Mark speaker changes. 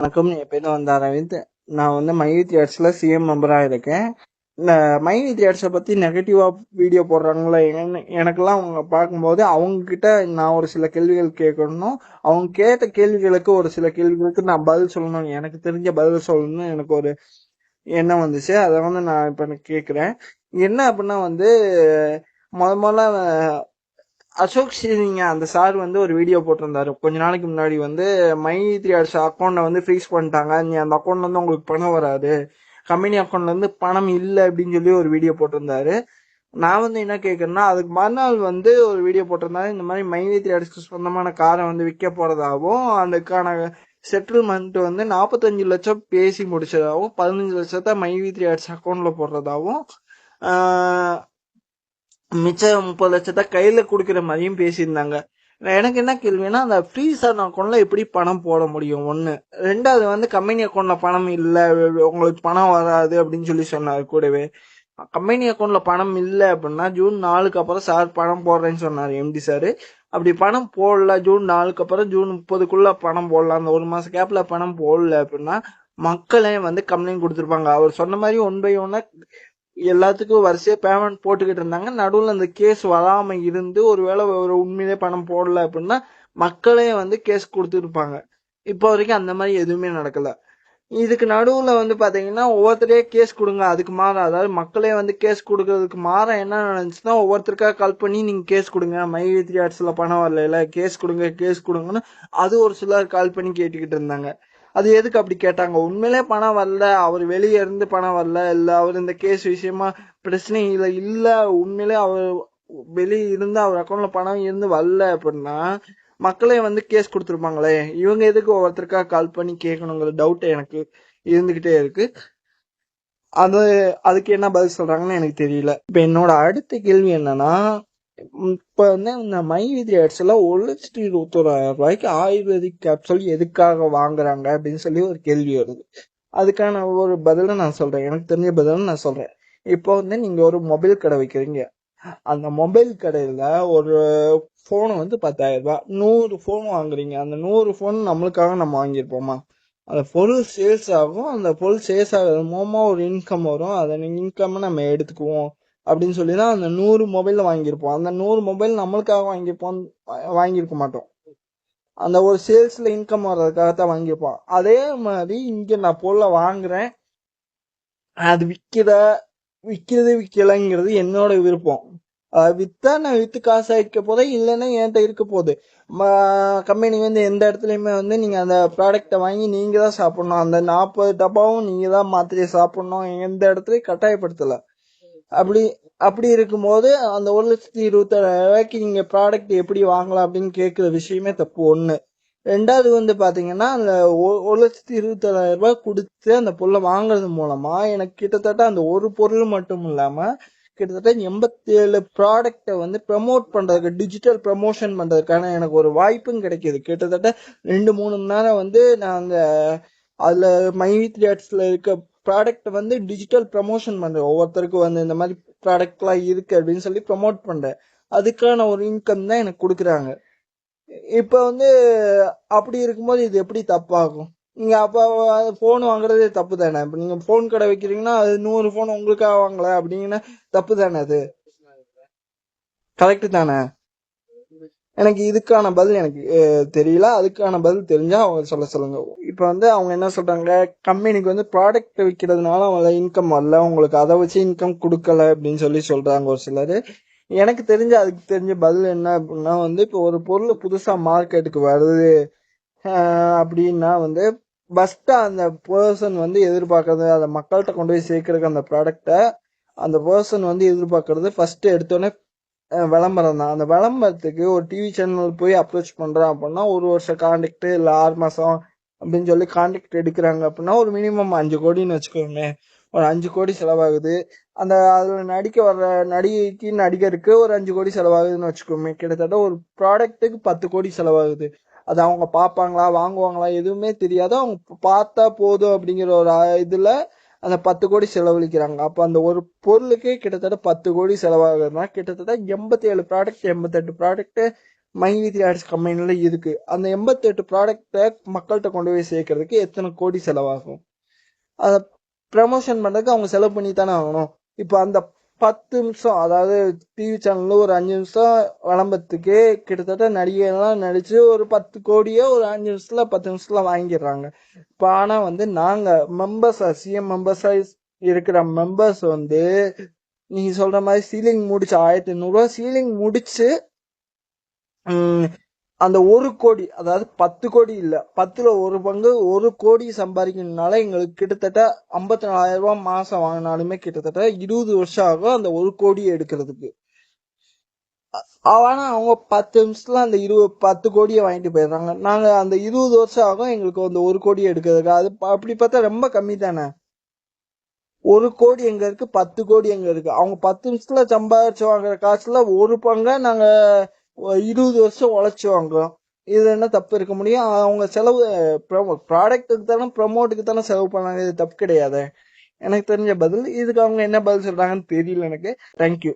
Speaker 1: வணக்கம். என் பேர் வந்து அரவிந்த். நான் வந்து மைவி தியேட்டர்ஸ்ல சிஎம் மெம்பரா இருக்கேன். இந்த மைவி தியேட்டர்ஸை பத்தி நெகட்டிவா வீடியோ போடுறாங்களா, எனக்கெல்லாம் அவங்க பார்க்கும்போது அவங்க கிட்ட நான் ஒரு சில கேள்விகள் கேட்கணும். அவங்க கேட்ட கேள்விகளுக்கு ஒரு சில கேள்விகளுக்கு நான் பதில் சொல்லணும், எனக்கு தெரிஞ்ச பதில் சொல்லணும்னு எனக்கு ஒரு எண்ணம் வந்துச்சு. அதை வந்து நான் இப்ப கேட்கிறேன். என்ன அப்படின்னா வந்து முதல்ல அசோக் சிங் அந்த சார் வந்து ஒரு வீடியோ போட்டிருந்தாரு கொஞ்ச நாளைக்கு முன்னாடி. வந்து மை த்ரீ ஆர்ட்ஸ் அக்கௌண்ட்டை வந்து ஃப்ரீஸ் பண்ணிட்டாங்க, நீ அந்த அக்கௌண்ட்ல இருந்து உங்களுக்கு பணம் வராது, கம்பெனி அக்கௌண்ட்ல இருந்து பணம் இல்லை அப்படின்னு சொல்லி ஒரு வீடியோ போட்டிருந்தாரு. நான் வந்து என்ன கேட்கறேன்னா, அதுக்கு மறுநாள் வந்து ஒரு வீடியோ போட்டிருந்தாரு, இந்த மாதிரி மை த்ரீ ஆர்ட்ஸ்க்கு சொந்தமான காரை வந்து விற்க போறதாகவும் அதுக்கான செட்டில்மெண்ட் வந்து 45 லட்சம் பேசி முடிச்சதாகவும் 15 லட்சத்தை மைவி த்ரீ ஆர்ட்ஸ் அக்கௌண்ட்ல போடுறதாகவும் மிச்சம் 30 லட்சத்தை கையில குடுக்கிற மாதிரியும் பேசியிருந்தாங்க. எனக்கு என்ன கேள்வினா, அந்த ஃப்ரீஸ் ஆன அக்கௌண்ட்ல எப்படி பணம் போட முடியும்? ஒண்ணு. ரெண்டாவது வந்து கம்பெனி அக்கௌண்ட்ல பணம் இல்ல, உங்களுக்கு பணம் வராது அப்படின்னு சொல்லி சொன்னாரு. கூடவே கம்பெனி அக்கௌண்ட்ல பணம் இல்ல அப்படின்னா ஜூன் 4க்கு அப்புறம் சார் பணம் போடுறேன்னு சொன்னாரு எம்டி சாரு. அப்படி பணம் போடல, ஜூன் 4க்கு அப்புறம் ஜூன் 30க்குள்ள பணம் போடலாம், அந்த ஒரு மாச கேப்ல பணம் போடல அப்படின்னா மக்களே வந்து கம்ப்ளைண்ட் கொடுத்துருப்பாங்க. அவர் சொன்ன மாதிரி 1 by 1 எல்லாத்துக்கும் வரிசையா பேமெண்ட் போட்டுக்கிட்டு இருந்தாங்க. நடுவுல அந்த கேஸ் வராம இருந்து ஒருவேளை ஒரு உண்மையிலே பணம் போடல அப்படின்னா மக்களே வந்து கேஸ் கொடுத்துருப்பாங்க. இப்போ வரைக்கும் அந்த மாதிரி எதுவுமே நடக்கல. இதுக்கு நடுவுல வந்து பாத்தீங்கன்னா ஒவ்வொருத்தரையே கேஸ் கொடுங்க, அதுக்கு மாற, அதாவது மக்களே வந்து கேஸ் கொடுக்கறதுக்கு மாற என்ன நினைச்சுன்னா, ஒவ்வொருத்தருக்கா கால் பண்ணி நீங்க கேஸ் கொடுங்க, மைவி த்ரீ ஆர்ட்ஸ்ல பணம் வரல, கேஸ் கொடுங்க கேஸ் கொடுங்கன்னு அது ஒரு சிலர் கால் பண்ணி கேட்டுக்கிட்டு இருந்தாங்க. அது எதுக்கு அப்படி கேட்டாங்க? உண்மையிலே பணம் வரல, அவர் வெளியே இருந்து பணம் வரல, இல்ல அவர் இந்த கேஸ் விஷயமா பிரச்சனையில இல்ல, உண்மையிலே அவர் வெளியே இருந்து அவர் அக்கௌண்ட்ல பணம் இருந்து வரல அப்படின்னா மக்களே வந்து கேஸ் கொடுத்துருப்பாங்களே. இவங்க எதுக்கு ஒவ்வொருத்தருக்கா கால் பண்ணி கேட்கணுங்கிற டவுட் எனக்கு இருந்துகிட்டே இருக்கு. அதுக்கு என்ன பதில் சொல்றாங்கன்னு எனக்கு தெரியல. இப்ப என்னோட அடுத்த கேள்வி என்னன்னா, இப்ப வந்து இந்த மை வித்ரி ஆட்ஸ்ல 1,21,000 ஆயுர்வேதிக் கேப்சூல் எதுக்காக வாங்குறாங்க அப்படின்னு சொல்லி ஒரு கேள்வி வருது. அதுக்கான ஒரு பதில நான் சொல்றேன், எனக்கு தெரிஞ்ச பதில நான் சொல்றேன். இப்போ வந்து நீங்க ஒரு மொபைல் கடை வைக்கிறீங்க. அந்த மொபைல் கடையில ஒரு போன் வந்து 10,000 100 போன் வாங்குறீங்க. அந்த 100 போன் நம்மளுக்காக நம்ம வாங்கியிருப்போமா? அந்த பொருள் சேல்ஸ் ஆகும், அந்த பொருள் சேல்ஸ் ஆகிறது மூலமா ஒரு இன்கம் வரும், அதை இன்கம் நம்ம எடுத்துக்குவோம் அப்படின்னு சொல்லிதான் அந்த 100 மொபைல் வாங்கியிருப்போம். அந்த 100 மொபைல் நம்மளுக்காக வாங்கியிருக்க மாட்டோம், அந்த ஒரு சேல்ஸ்ல இன்கம் வர்றதுக்காகத்தான் வாங்கியிருப்போம். அதே மாதிரி இங்க நான் பொருளை வாங்குறேன், அது விக்கிறது விக்கலைங்கிறது என்னோட விருப்பம். வித்தா நான் வித்து காசு ஆயிக்க போதே, இல்லைன்னா என்கிட்ட இருக்க போகுது. கம்பெனி வந்து எந்த இடத்துலயுமே வந்து நீங்க அந்த ப்ராடக்டை வாங்கி நீங்க தான் சாப்பிடணும், அந்த 40 டப்பாவும் நீங்க தான் மாத்திரையை சாப்பிடணும், எந்த இடத்துலயும் கட்டாயப்படுத்தல. அப்படி இருக்கும்போது அந்த 1,27,000 நீங்க ப்ராடக்ட் எப்படி வாங்கலாம் அப்படின்னு கேட்கிற விஷயமே தப்பு. ஒண்ணு. ரெண்டாவது வந்து பாத்தீங்கன்னா, அந்த 1,27,000 கொடுத்து அந்த பொருளை வாங்குறது மூலமா எனக்கு கிட்டத்தட்ட அந்த ஒரு பொருள் மட்டும் இல்லாம கிட்டத்தட்ட 87 ப்ராடக்டை வந்து ப்ரமோட் பண்றதுக்கு, டிஜிட்டல் ப்ரமோஷன் பண்றதுக்கான எனக்கு ஒரு வாய்ப்பும் கிடைக்கிது. கிட்டத்தட்ட 2-3 மணி நேரம் வந்து நான் அந்த அதுல மைவி த்ரீ ஆர்ட்ஸ்ல இருக்க ப்ராடக்ட் வந்து டிஜிட்டல் ப்ரமோஷன் பண்றேன். ஒவ்வொருத்தருக்கும் வந்து இந்த மாதிரி ப்ராடக்ட் எல்லாம் இருக்கு அப்படின்னு சொல்லி ப்ரமோட் பண்றேன். அதுக்கான ஒரு இன்கம் தான் எனக்கு கொடுக்குறாங்க. இப்ப வந்து அப்படி இருக்கும்போது இது எப்படி தப்பாகும்? நீங்க அப்ப போன் வாங்குறதே தப்பு தானே? இப்ப நீங்க போன் கடை வைக்கிறீங்கன்னா அது 100 போன் உங்களுக்காக வாங்கல அப்படிங்கன்னா தப்பு தானே? அது கரெக்ட் தானே? எனக்கு இதுக்கான பதில் எனக்கு தெரியல. அதுக்கான பதில் தெரிஞ்சா அவங்க சொல்லுங்க. இப்ப வந்து அவங்க என்ன சொல்றாங்க, கம்பெனிக்கு வந்து ப்ராடக்ட் விற்கிறதுனால அவங்க இன்கம் வரல, உங்களுக்கு அதை வச்சு இன்கம் கொடுக்கல அப்படின்னு சொல்லி சொல்றாங்க ஒரு சிலர். எனக்கு அதுக்கு தெரிஞ்ச பதில் என்ன அப்படின்னா வந்து, இப்போ ஒரு பொருள் புதுசா மார்க்கெட்டுக்கு வருது அப்படின்னா வந்து ஃபர்ஸ்ட் அந்த பர்சன் வந்து எதிர்பார்க்கறது, அந்த மக்கள்கிட்ட கொண்டு போய் சேர்க்கறதுக்கு அந்த ப்ராடக்டை அந்த பர்சன் வந்து எதிர்பார்க்கறது ஃபர்ஸ்ட் எடுத்தோடனே விளம்பரம் தான். அந்த விளம்பரத்துக்கு ஒரு டிவி சேனல் போய் அப்ரோச் பண்றான் அப்படின்னா 1 வருஷம் கான்ட்ராக்ட் இல்ல 6 மாசம் அப்படின்னு சொல்லி கான்ட்ராக்ட் எடுக்கிறாங்க அப்படின்னா ஒரு மினிமம் 5 கோடின்னு வச்சுக்கோமே, ஒரு 5 கோடி செலவாகுது. அந்த அதுல நடிக்க வர்ற நடிகருக்கு ஒரு 5 கோடி செலவாகுதுன்னு வச்சுக்கோமே, கிட்டத்தட்ட ஒரு ப்ராடக்ட்டுக்கு 10 கோடி செலவாகுது. அது அவங்க பார்ப்பாங்களா வாங்குவாங்களா எதுவுமே தெரியாது, அவங்க பார்த்தா போதும் அப்படிங்கிற ஒரு இதுல அந்த 10 கோடி செலவழிக்கிறாங்க. அப்ப அந்த ஒரு பொருளுக்கே கிட்டத்தட்ட 10 கோடி செலவாகுதுன்னா கிட்டத்தட்ட 87 ப்ராடக்ட் 88 ப்ராடக்ட் மைவித்ரி ஆட்ஸ் கம்பெனில இருக்கு. அந்த 88 ப்ராடக்ட்டை மக்கள்கிட்ட கொண்டு போய் சேர்க்கறதுக்கு எத்தனை கோடி செலவாகும்? அதை ப்ரமோஷன் பண்றதுக்கு அவங்க செலவு பண்ணி தானே ஆகணும். இப்போ அந்த 10 நிமிஷம், அதாவது டிவி சேனல்ல ஒரு 5 நிமிஷம் விளம்பரத்துக்கு கிட்டத்தட்ட நடிகைலாம் நடிச்சு ஒரு 10 கோடியோ ஒரு 5 நிமிஷத்துல 10 நிமிஷத்துல வாங்கிடுறாங்க. இப்போ ஆனா நாங்க மெம்பர்ஸ், சிஎம் மெம்பர்ஸா இருக்கிற மெம்பர்ஸ் நீங்க சொல்ற மாதிரி சீலிங் முடிச்சு 1500 சீலிங் முடிச்சு அந்த 1 கோடி, அதாவது 10 கோடி இல்ல, 10ல 1 பங்கு 1 கோடி சம்பாதிக்கணும்னால எங்களுக்கு கிட்டத்தட்ட 54,000 ரூபாய் மாசம் வாங்கினாலுமே கிட்டத்தட்ட 20 வருஷம் ஆகும் அந்த 1 கோடி எடுக்கிறதுக்கு. ஆனா அவங்க 10 நிமிஷத்துல அந்த 10 கோடியை வாங்கிட்டு போயிடுறாங்க. நாங்க அந்த 20 வருஷம் ஆகும் எங்களுக்கு அந்த 1 கோடி எடுக்கிறதுக்கு. அது அப்படி பார்த்தா ரொம்ப கம்மி தானே. 1 கோடி எங்க இருக்கு, 10 கோடி எங்க இருக்கு? அவங்க 10 நிமிஷத்துல சம்பாதிச்சு வாங்குற காசுல 1 பங்கா நாங்க 20 வருஷம் உழைச்சு வாங்குறோம். இது என்ன தப்பு இருக்க முடியும்? அவங்க செலவு ப்ராடக்ட்டுக்கு தானே, ப்ரமோட்டுக்கு தானே செலவு பண்ணாங்க. இது தப்பு கிடையாது. எனக்கு தெரிஞ்ச பதில் இதுக்கு. அவங்க என்ன பதில் சொல்றாங்கன்னு தெரியல எனக்கு. தேங்க்யூ.